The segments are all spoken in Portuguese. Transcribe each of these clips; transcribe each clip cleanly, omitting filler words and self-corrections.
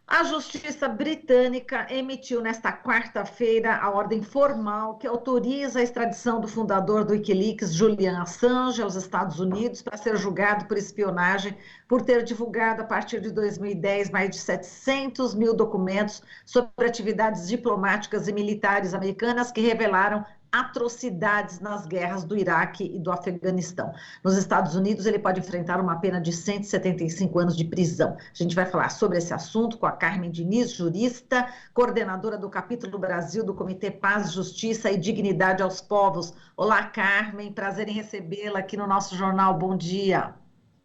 A Justiça Britânica emitiu nesta quarta-feira a ordem formal que autoriza a extradição do fundador do Wikileaks, Julian Assange, aos Estados Unidos para ser julgado por espionagem por ter divulgado, a partir de 2010, mais de 700 mil documentos sobre atividades diplomáticas e militares americanas que revelaram atrocidades nas guerras do Iraque e do Afeganistão. Nos Estados Unidos, ele pode enfrentar uma pena de 175 anos de prisão. A gente vai falar sobre esse assunto com a Carmen Diniz, jurista, coordenadora do capítulo Brasil do Comitê Paz, Justiça e Dignidade aos Povos. Olá, Carmen, prazer em recebê-la aqui no nosso jornal. Bom dia.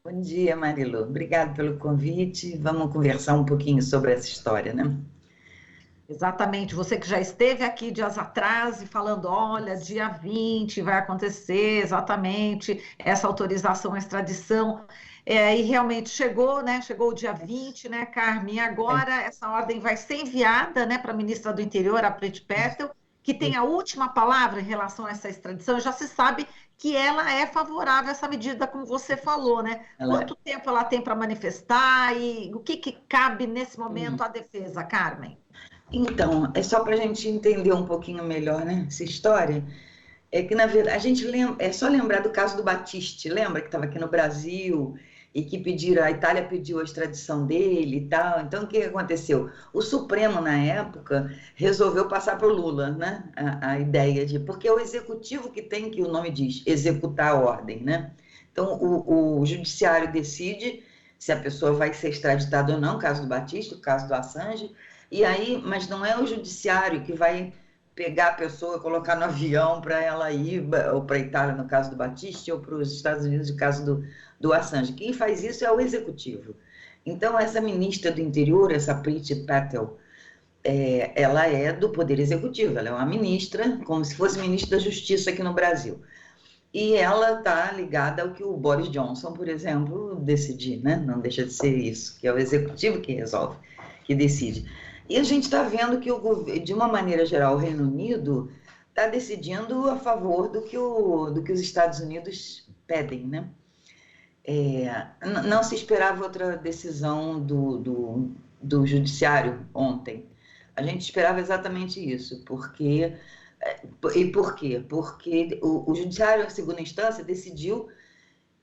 Bom dia, Marilu. Obrigado pelo convite. Vamos conversar um pouquinho sobre essa história, né? Exatamente, você que já esteve aqui dias atrás e falando, olha, dia 20 vai acontecer exatamente essa autorização à extradição, e realmente chegou, né? Chegou o dia 20, né, Carmen? E agora essa ordem vai ser enviada, né, para a ministra do Interior, a Priti Patel, que tem a última palavra em relação a essa extradição, e já se sabe que ela é favorável a essa medida, como você falou, né? Quanto tempo ela tem para manifestar e o que cabe nesse momento à defesa, Carmen? Então, é só para a gente entender um pouquinho melhor, né, essa história, é que, na verdade, a gente lembra, é só lembrar do caso do Battisti, lembra que estava aqui no Brasil e que pediram, a Itália pediu a extradição dele e tal. Então, o que aconteceu? O Supremo, na época, resolveu passar para o Lula, né, a ideia de... Porque é o executivo que tem, que o nome diz, executar a ordem, né? Então, o judiciário decide se a pessoa vai ser extraditada ou não, caso do Battisti, o caso do Assange. E aí, mas não é o judiciário que vai pegar a pessoa, colocar no avião para ela ir, ou para a Itália, no caso do Battisti, ou para os Estados Unidos, no caso do Assange. Quem faz isso é o executivo. Então, essa ministra do Interior, essa Priti Patel, ela é do Poder Executivo, ela é uma ministra, como se fosse ministra da Justiça aqui no Brasil. E ela está ligada ao que o Boris Johnson, por exemplo, decidir, né? Não deixa de ser isso, que é o executivo que resolve, que decide. E a gente está vendo que, de uma maneira geral, o Reino Unido está decidindo a favor do que os Estados Unidos pedem, né? Não se esperava outra decisão do judiciário ontem. A gente esperava exatamente isso, porque... E por quê? Porque o judiciário, em segunda instância, decidiu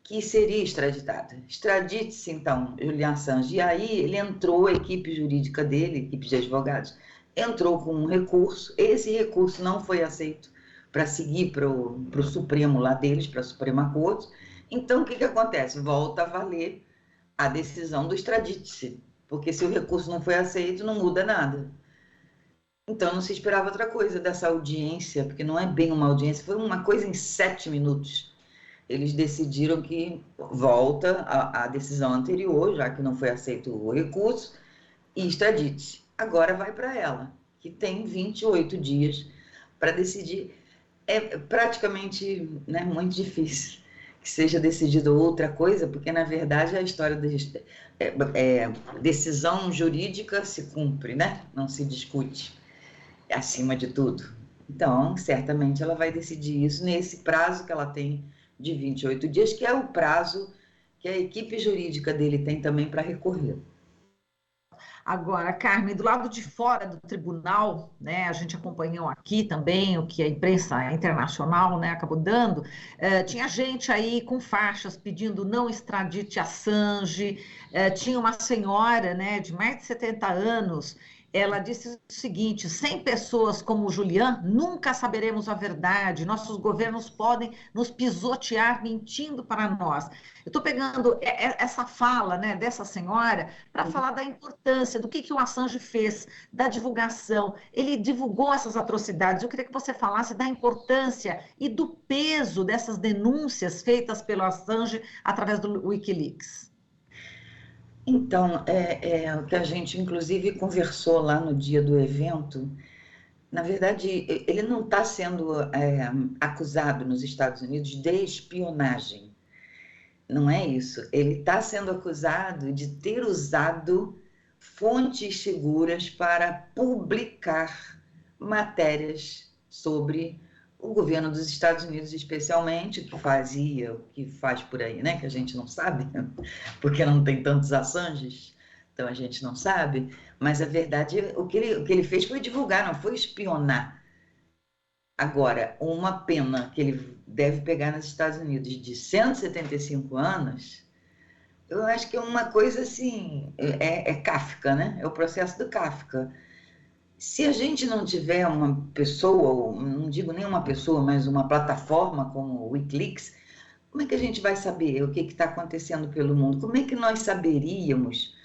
que seria extraditado. Extradite-se, então, Julian Assange. E aí ele entrou, a equipe jurídica dele, equipe de advogados, entrou com um recurso. Esse recurso não foi aceito para seguir para o Supremo lá deles, para a Suprema Corte. Então, o que acontece? Volta a valer a decisão do extradite-se, porque se o recurso não foi aceito, não muda nada. Então, não se esperava outra coisa dessa audiência, porque não é bem uma audiência, foi uma coisa em 7 minutos. Eles decidiram que volta a decisão anterior, já que não foi aceito o recurso, e extradite. Agora vai para ela, que tem 28 dias para decidir. É praticamente, né, muito difícil que seja decidido outra coisa, porque, na verdade, a história da decisão jurídica se cumpre, né? Não se discute, acima de tudo. Então, certamente, ela vai decidir isso nesse prazo que ela tem de 28 dias, que é o prazo que a equipe jurídica dele tem também para recorrer. Agora, Carmen, do lado de fora do tribunal, né, a gente acompanhou aqui também o que a imprensa internacional, né, acabou dando, tinha gente aí com faixas pedindo não extradite Assange, tinha uma senhora, né, de mais de 70 anos. Ela disse o seguinte: sem pessoas como o Julian, nunca saberemos a verdade. Nossos governos podem nos pisotear mentindo para nós. Eu estou pegando essa fala, né, dessa senhora para falar da importância do que o Assange fez, da divulgação. Ele divulgou essas atrocidades. Eu queria que você falasse da importância e do peso dessas denúncias feitas pelo Assange através do Wikileaks. Então, o que a gente, inclusive, conversou lá no dia do evento. Na verdade, ele não está sendo acusado nos Estados Unidos de espionagem. Não é isso. Ele está sendo acusado de ter usado fontes seguras para publicar matérias sobre o governo dos Estados Unidos, especialmente, que fazia, o que faz por aí, né? Que a gente não sabe, porque não tem tantos Assanges, então a gente não sabe, mas a verdade, o que ele fez foi divulgar, não foi espionar. Agora, uma pena que ele deve pegar nos Estados Unidos de 175 anos, eu acho que é uma coisa assim, é Kafka, né? É o processo do Kafka. Se a gente não tiver uma pessoa, ou não digo nem uma pessoa, mas uma plataforma como o Wikileaks, como é que a gente vai saber o que está acontecendo pelo mundo? Como é que nós saberíamos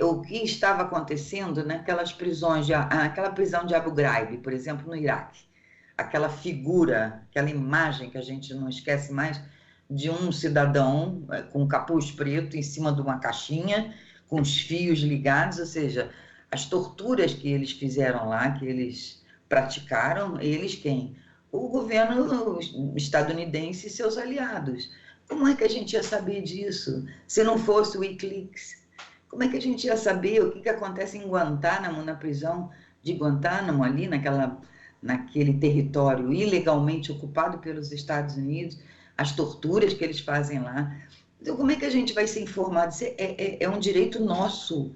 o que estava acontecendo naquelas prisões, aquela prisão de Abu Ghraib, por exemplo, no Iraque? Aquela figura, aquela imagem que a gente não esquece mais, de um cidadão com um capuz preto em cima de uma caixinha, com os fios ligados, ou seja, as torturas que eles fizeram lá, que eles praticaram, eles quem? O governo estadunidense e seus aliados. Como é que a gente ia saber disso se não fosse o Wikileaks? Como é que a gente ia saber o que acontece em Guantánamo, na prisão de Guantánamo, ali naquele território ilegalmente ocupado pelos Estados Unidos, as torturas que eles fazem lá? Então, como é que a gente vai ser informado? É um direito nosso.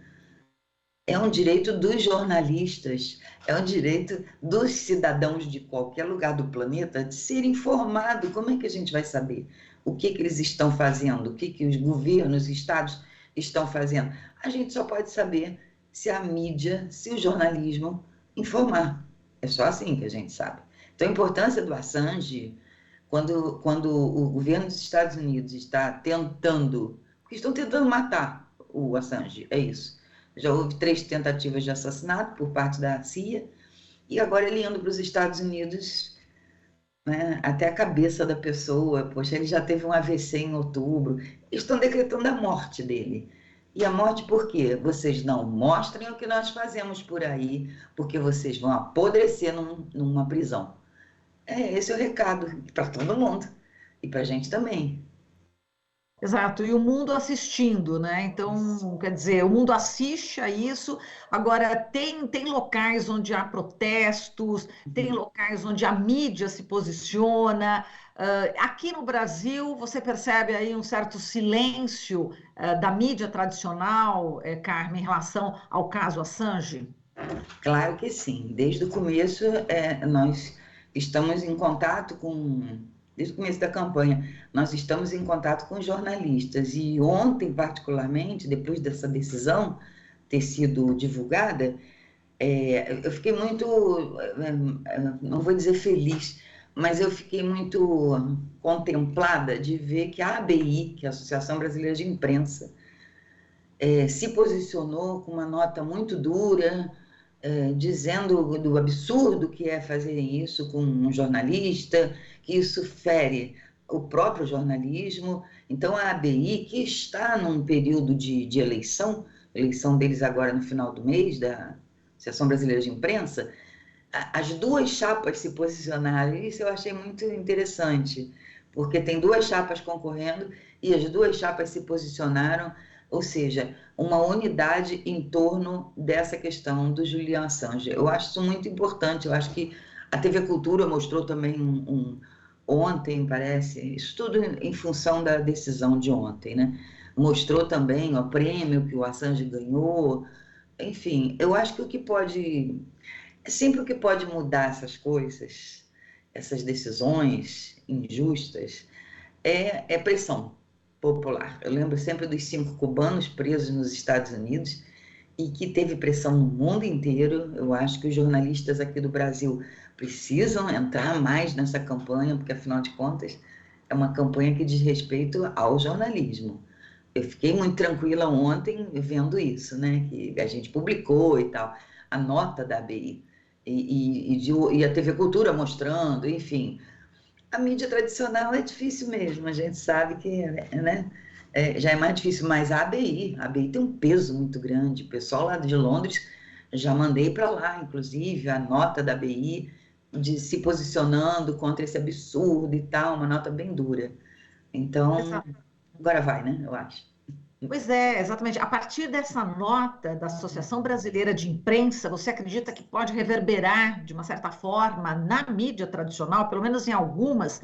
É um direito dos jornalistas, é um direito dos cidadãos de qualquer lugar do planeta de ser informado. Como é que a gente vai saber o que eles estão fazendo, o que os governos, estados estão fazendo? A gente só pode saber se a mídia, se o jornalismo informar. É só assim que a gente sabe. Então, a importância do Assange, quando o governo dos Estados Unidos está tentando, porque estão tentando matar o Assange, é isso. Já houve 3 tentativas de assassinato por parte da CIA, e agora ele indo para os Estados Unidos, né, até a cabeça da pessoa, poxa, ele já teve um AVC em outubro, eles estão decretando a morte dele. E a morte por quê? Vocês não mostrem o que nós fazemos por aí, porque vocês vão apodrecer numa prisão. Esse é o recado para todo mundo, e para a gente também. Exato, e o mundo assistindo, né? Então, quer dizer, o mundo assiste a isso. Agora, tem locais onde há protestos, tem locais onde a mídia se posiciona. Aqui no Brasil, você percebe aí um certo silêncio, da mídia tradicional, Carmen, em relação ao caso Assange? Claro que sim. Desde o começo, nós estamos em contato desde o começo da campanha, nós estamos em contato com jornalistas. E ontem, particularmente, depois dessa decisão ter sido divulgada, eu fiquei muito, não vou dizer feliz, mas eu fiquei muito contemplada de ver que a ABI, que é a Associação Brasileira de Imprensa, se posicionou com uma nota muito dura, dizendo do absurdo que é fazer isso com um jornalista, que isso fere o próprio jornalismo. Então, a ABI, que está num período de eleição deles agora no final do mês, da Associação Brasileira de Imprensa, as 2 chapas se posicionaram, e isso eu achei muito interessante, porque tem 2 chapas concorrendo, e as 2 chapas se posicionaram, ou seja, uma unidade em torno dessa questão do Julian Assange. Eu acho isso muito importante. Eu acho que a TV Cultura mostrou também ontem, parece, isso tudo em função da decisão de ontem, né? Mostrou também o prêmio que o Assange ganhou. Enfim, eu acho que sempre o que pode mudar essas coisas, essas decisões injustas, é pressão popular. Eu lembro sempre dos 5 cubanos presos nos Estados Unidos e que teve pressão no mundo inteiro. Eu acho que os jornalistas aqui do Brasil precisam entrar mais nessa campanha, porque, afinal de contas, é uma campanha que diz respeito ao jornalismo. Eu fiquei muito tranquila ontem vendo isso, né? Que a gente publicou e tal, a nota da ABI, e a TV Cultura mostrando, enfim. A mídia tradicional é difícil mesmo, a gente sabe que, né, já é mais difícil, mas a ABI tem um peso muito grande. O pessoal lá de Londres, já mandei para lá, inclusive, a nota da ABI de se posicionando contra esse absurdo e tal, uma nota bem dura. Então, agora vai, né, eu acho. Pois é, exatamente. A partir dessa nota da Associação Brasileira de Imprensa, você acredita que pode reverberar, de uma certa forma, na mídia tradicional, pelo menos em algumas,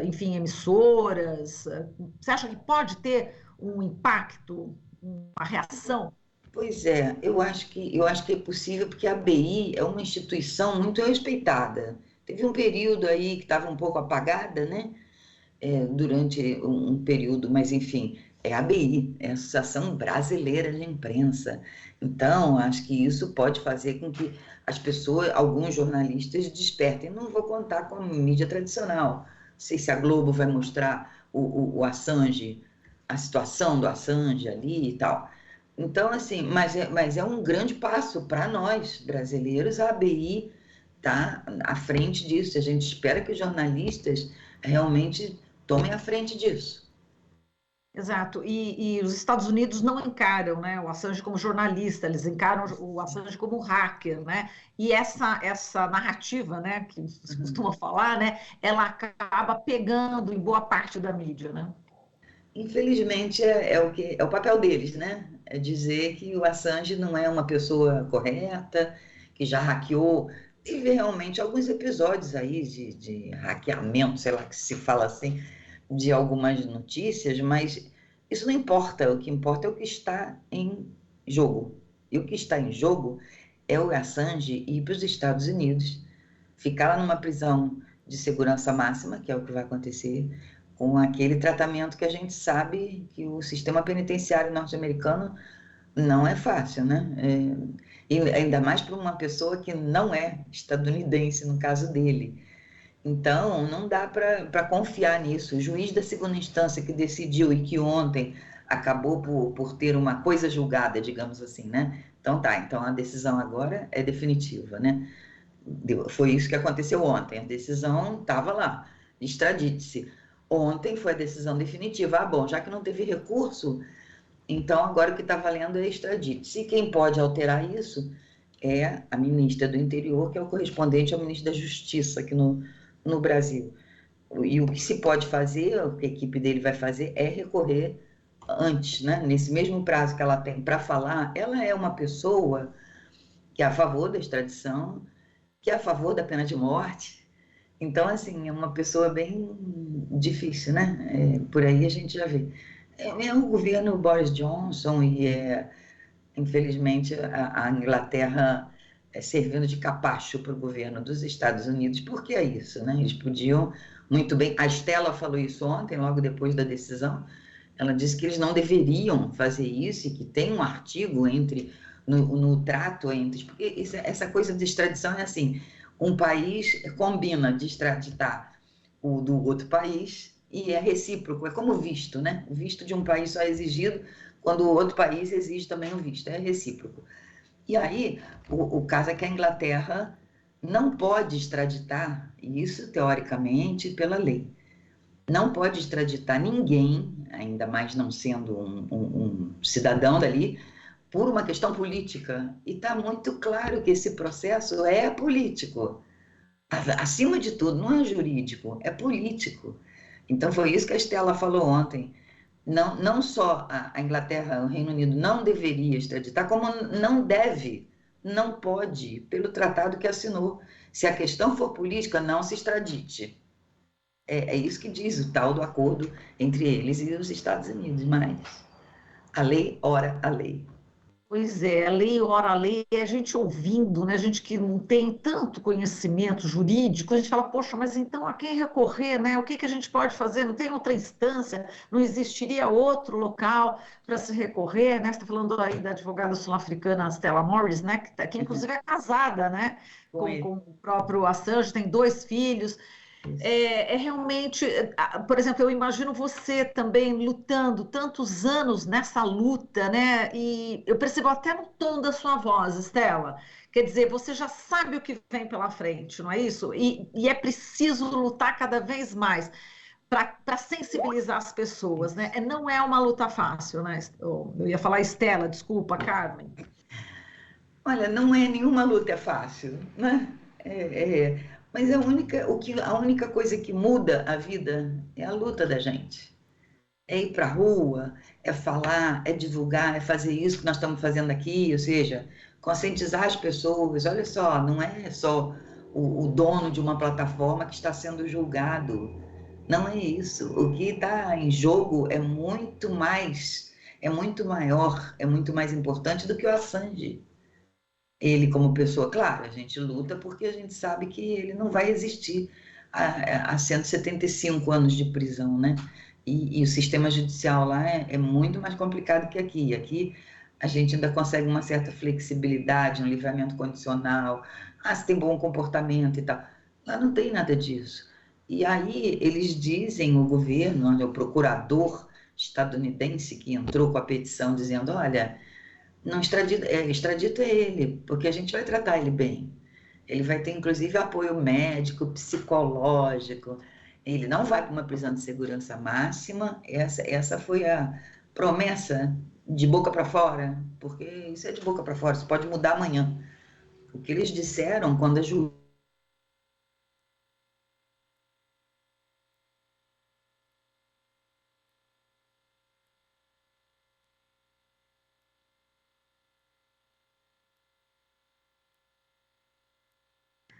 enfim, emissoras? Você acha que pode ter um impacto uma reação? Pois é, eu acho que é possível porque a ABI é uma instituição muito respeitada. Teve um período aí que estava um pouco apagada, né? Durante um período, mas enfim, é a ABI, é a Associação Brasileira de Imprensa. Então, acho que isso pode fazer com que as pessoas, alguns jornalistas, despertem. Não vou contar com a mídia tradicional. Não sei se a Globo vai mostrar o Assange, a situação do Assange ali e tal. Então, assim, mas é um grande passo para nós, brasileiros, a ABI está à frente disso. A gente espera que os jornalistas realmente tomem a frente disso. Exato, e os Estados Unidos não encaram, né, o Assange como jornalista, eles encaram o Assange como um hacker, né, e essa narrativa, né, que se costuma falar, né, ela acaba pegando em boa parte da mídia, né? Infelizmente, é o papel deles, né? É dizer que o Assange não é uma pessoa correta, que já hackeou. Teve realmente alguns episódios aí de hackeamento, sei lá que se fala assim, de algumas notícias, mas isso não importa. O que importa é o que está em jogo. E o que está em jogo é o Assange ir para os Estados Unidos, ficar lá numa prisão de segurança máxima, que é o que vai acontecer, com aquele tratamento que a gente sabe que o sistema penitenciário norte-americano não é fácil, né? E ainda mais para uma pessoa que não é estadunidense, no caso dele. Então, não dá para confiar nisso. O juiz da segunda instância que decidiu e que ontem acabou por ter uma coisa julgada, digamos assim, né? Então tá, então a decisão agora é definitiva, né? Foi isso que aconteceu ontem. A decisão estava lá, extradite-se. Ontem foi a decisão definitiva. Ah, bom, já que não teve recurso, então agora o que está valendo é extradite-se. E quem pode alterar isso é a ministra do Interior, que é o correspondente ao ministro da Justiça aqui no Brasil. E o que se pode fazer, o que a equipe dele vai fazer, é recorrer antes, né? Nesse mesmo prazo que ela tem para falar. Ela é uma pessoa que é a favor da extradição, que é a favor da pena de morte. Então, assim, é uma pessoa bem difícil, né? Por aí a gente já vê. É o governo Boris Johnson e, infelizmente, a Inglaterra servindo de capacho para o governo dos Estados Unidos, porque é isso, né? Eles podiam muito bem. A Stella falou isso ontem, logo depois da decisão. Ela disse que eles não deveriam fazer isso e que tem um artigo no trato entre. Porque essa coisa de extradição é assim: um país combina de extraditar o do outro país e é recíproco, é como visto, né? O visto de um país só é exigido quando o outro país exige também o visto, é recíproco. E aí, o caso é que a Inglaterra não pode extraditar, isso teoricamente pela lei, não pode extraditar ninguém, ainda mais não sendo um cidadão dali, por uma questão política. E está muito claro que esse processo é político. Acima de tudo, não é jurídico, é político. Então foi isso que a Estela falou ontem. Não, não só a Inglaterra, o Reino Unido não deveria extraditar, como não deve, não pode, pelo tratado que assinou. Se a questão for política, não se extradite. É isso que diz o tal do acordo entre eles e os Estados Unidos, mas a lei ora a lei. Pois é, a lei, ora a lei, a gente ouvindo, né, a gente que não tem tanto conhecimento jurídico, a gente fala, poxa, mas então a quem recorrer, né? O que que a gente pode fazer? Não tem outra instância, não existiria outro local para se recorrer, né? Você está falando aí da advogada sul-africana Stella Morris, né? Que inclusive é casada, né? Com o próprio Assange, tem 2 filhos. Realmente, por exemplo, eu imagino você também lutando tantos anos nessa luta, né? E eu percebo até no tom da sua voz, Estela. Quer dizer, você já sabe o que vem pela frente, não é isso? E é preciso lutar cada vez mais para sensibilizar as pessoas, né? Não é uma luta fácil, né? Eu ia falar Estela, desculpa, Carmen. Olha, não é nenhuma luta fácil, né? Mas a única coisa que muda a vida é a luta da gente. É ir para a rua, é falar, é divulgar, é fazer isso que nós estamos fazendo aqui, ou seja, conscientizar as pessoas. Olha só, não é só o dono de uma plataforma que está sendo julgado. Não é isso. O que está em jogo é muito mais, é muito maior, é muito mais importante do que o Assange. Ele como pessoa, claro, a gente luta porque a gente sabe que ele não vai existir a 175 anos de prisão, né? E o sistema judicial lá é muito mais complicado que aqui. Aqui a gente ainda consegue uma certa flexibilidade, um livramento condicional, se tem bom comportamento e tal. Lá não tem nada disso. E aí eles dizem, o governo, o procurador estadunidense que entrou com a petição dizendo, olha, não extradita ele, porque a gente vai tratar ele bem. Ele vai ter, inclusive, apoio médico, psicológico. Ele não vai para uma prisão de segurança máxima. Essa foi a promessa de boca para fora, porque isso é de boca para fora, isso pode mudar amanhã. O que eles disseram quando a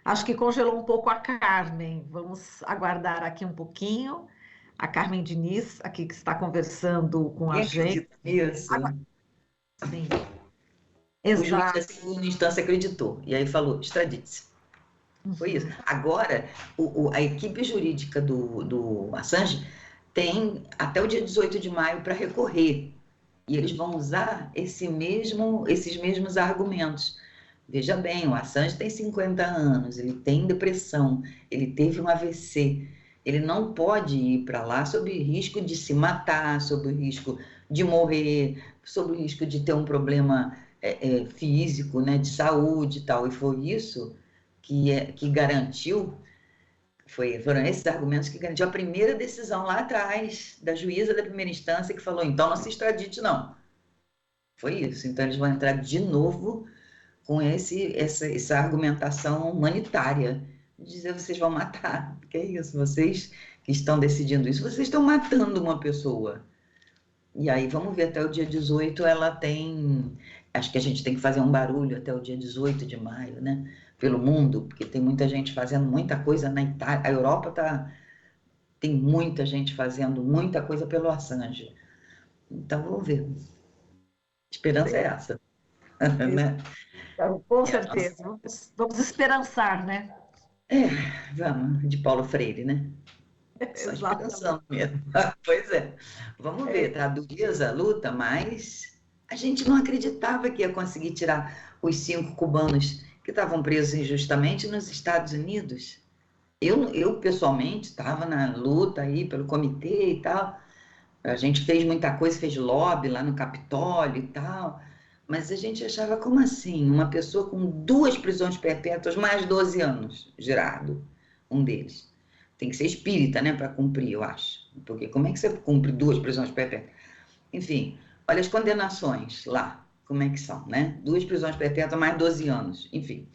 Acho que congelou um pouco a Carmen. Vamos aguardar aqui um pouquinho. A Carmen Diniz, aqui que está conversando com a Ninguém gente. acredita nisso. Sim, O juiz da exato. segunda instância acreditou, e aí falou, extradite-se. Foi isso. Agora, a equipe jurídica do Assange tem até o dia 18 de maio para recorrer. E eles vão usar esses mesmos argumentos. Veja bem, o Assange tem 50 anos, ele tem depressão, ele teve um AVC. Ele não pode ir para lá sob risco de se matar, sob o risco de morrer, sob o risco de ter um problema físico, né, de saúde e tal. E foi isso que garantiu, foram esses argumentos que garantiu a primeira decisão lá atrás, da juíza da primeira instância, que falou, então não se extradite, não. Foi isso. Então eles vão entrar de novo com essa argumentação humanitária, de dizer, vocês vão matar. Que é isso? Vocês que estão decidindo isso, vocês estão matando uma pessoa. E aí, vamos ver, até o dia 18 ela tem... Acho que a gente tem que fazer um barulho até o dia 18 de maio, né? Pelo mundo, porque tem muita gente fazendo muita coisa na Itália. A Europa tem muita gente fazendo muita coisa pelo Assange. Então, vamos ver. A esperança é essa, né? Com E a nossa... certeza. Vamos esperançar, né? Vamos, de Paulo Freire, né? Só Exatamente. esperançando mesmo. Pois é. Vamos ver, tá? Dureza a luta, mas a gente não acreditava que ia conseguir tirar os 5 cubanos que estavam presos injustamente nos Estados Unidos. Eu pessoalmente, estava na luta aí pelo comitê e tal. A gente fez muita coisa, fez lobby lá no Capitólio e tal. Mas a gente achava, como assim? Uma pessoa com 2 prisões perpétuas, mais 12 anos, Gerardo, um deles. Tem que ser espírita, né, para cumprir, eu acho. Porque como é que você cumpre 2 prisões perpétuas? Enfim, olha as condenações lá, como é que são, né? 2 prisões perpétuas, mais 12 anos, enfim.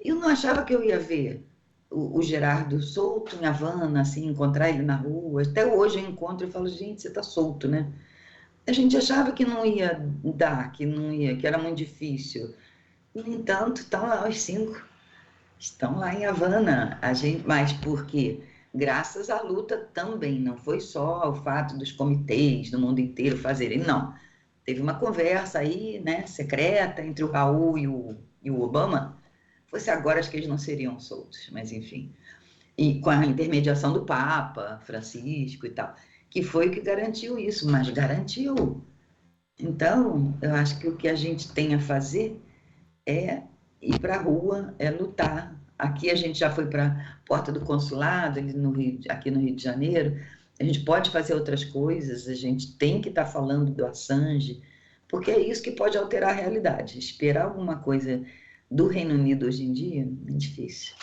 Eu não achava que eu ia ver o Gerardo solto em Havana, assim, encontrar ele na rua. Até hoje eu encontro e falo, gente, você está solto, né? A gente achava que não ia dar, que era muito difícil. No entanto, estão lá os 5. Estão lá em Havana, mas por quê? Graças à luta também, não foi só o fato dos comitês do mundo inteiro fazerem, não. Teve uma conversa aí, né, secreta, entre o Raul e o Obama. Fosse agora, acho que eles não seriam soltos, mas enfim. E com a intermediação do Papa Francisco e tal, que foi o que garantiu isso, mas garantiu. Então, eu acho que o que a gente tem a fazer é ir para a rua, é lutar. Aqui a gente já foi para a porta do consulado, aqui no Rio de Janeiro. A gente pode fazer outras coisas, a gente tem que estar falando do Assange, porque é isso que pode alterar a realidade. Esperar alguma coisa do Reino Unido hoje em dia é difícil.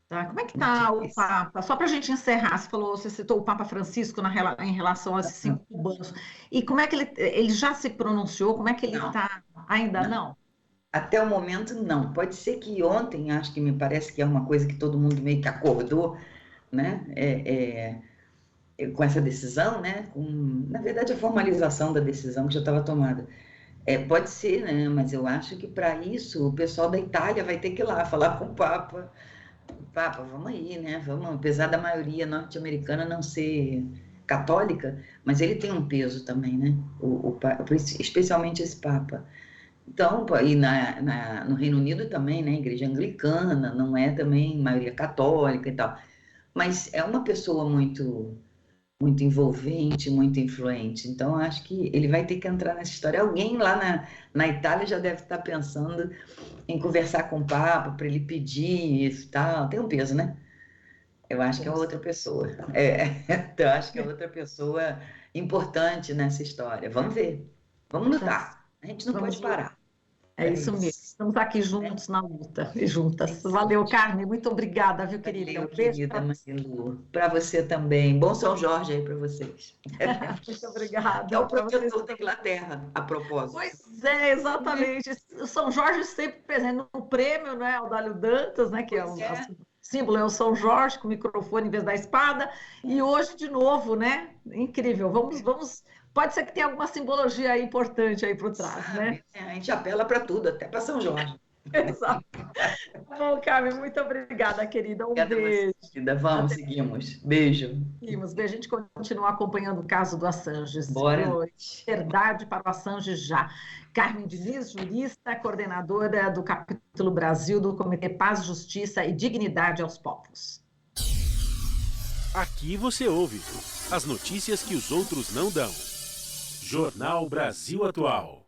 Tá, como é que Muito está o difícil. Papa? Só para a gente encerrar, você citou o Papa Francisco em relação a esses 5 cubanos. E como é que ele já se pronunciou? Como é que ele Não, está? Ainda não. não? Até o momento, não. Pode ser que ontem, acho que me parece que é uma coisa que todo mundo meio que acordou, né? Com essa decisão, né? Na verdade, a formalização da decisão que já estava tomada. Pode ser, né? Mas eu acho que para isso o pessoal da Itália vai ter que ir lá falar com o Papa. Papa, vamos aí, né? Vamos, apesar da maioria norte-americana não ser católica, mas ele tem um peso também, né? Especialmente esse Papa. Então, e no Reino Unido também, né? Igreja anglicana, não é também maioria católica e tal. Mas é uma pessoa muito, muito envolvente, muito influente. Então, acho que ele vai ter que entrar nessa história. Alguém lá na Itália já deve estar pensando em conversar com o Papa para ele pedir isso e tal. Tem um peso, né? Eu acho que é outra pessoa. Eu acho que é outra pessoa importante nessa história. Vamos ver. Vamos lutar. A gente não pode parar. É isso mesmo. Estamos aqui juntos na luta e juntas. Valeu, Carmen. Muito obrigada, viu, querida? Valeu, querida Marilu. Para você também. Bom São Jorge aí para vocês. Muito obrigada. É o protetor da Inglaterra, a propósito. Pois é, exatamente. O São Jorge sempre presente no prêmio, né? Audálio Dantas, né? Que é o nosso símbolo, é o São Jorge com o microfone em vez da espada. E hoje, de novo, né? Incrível. Vamos. Pode ser que tenha alguma simbologia importante aí por trás, né? A gente apela para tudo, até para São Jorge. Exato. Bom, Carmen, muito obrigada, querida. Beijo. Querida. Vamos, seguimos. Beijo. Seguimos. A gente continua acompanhando o caso do Assange. Bora. Verdade para o Assange já. Carmen Diniz, jurista, coordenadora do capítulo Brasil do Comitê Paz, Justiça e Dignidade aos Povos. Aqui você ouve as notícias que os outros não dão. Jornal Brasil Atual.